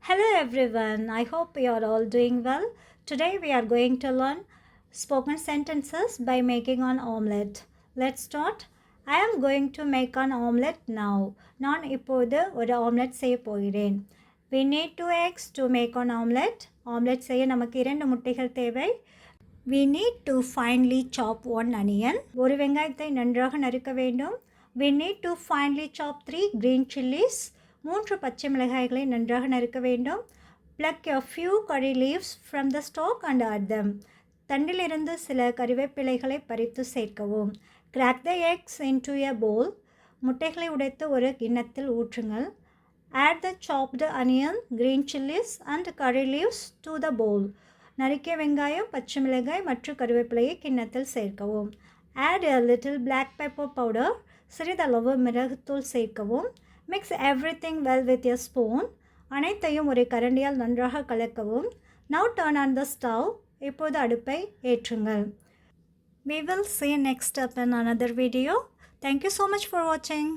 Hello everyone, I hope you are all doing well. Today we are going to learn spoken sentences by making an omelette. Let's start. I am going to make an omelette now. நான் இப்போது ஒரு omelette செய்ய போகிறேன். We need 2 eggs to make an omelette. Omelette செய்ய நமக்கு 2 முட்டைகள் தேவை. We need to finely chop 1 onion. ஒரு வெங்காயத்தை நன்றாக நறுக்க வேண்டும். We need to finely chop 3 green chilies. 3 பச்சை மிளகாய்களை நன்றாக நறுக்க வேண்டும். Pluck a few curry leaves from the stalk and add them. தண்டிலிருந்து சில கறிவேப்பிலைகளை பறித்து சேர்க்கவும். Crack the eggs into a bowl. முட்டைகளை உடைத்து ஒரு கிண்ணத்தில் ஊற்றுங்கள். Add the chopped onion, green chilies and curry leaves to the bowl. நறுக்கிய வெங்காயம், பச்சை மிளகாய் மற்றும் கறிவேப்பிலையை கிண்ணத்தில் சேர்க்கவும். Add a little black pepper powder. சிறிதளவு மிளகுத்தூள் சேர்க்கவும். Mix everything well with a spoon. அனைத்தையும் ஒரு கரண்டியால் நன்றாக கலக்கவும். Now turn on the stove. இப்போது அடுப்பை ஏற்றுங்கள். We will see next up in another video. Thank you so much for watching.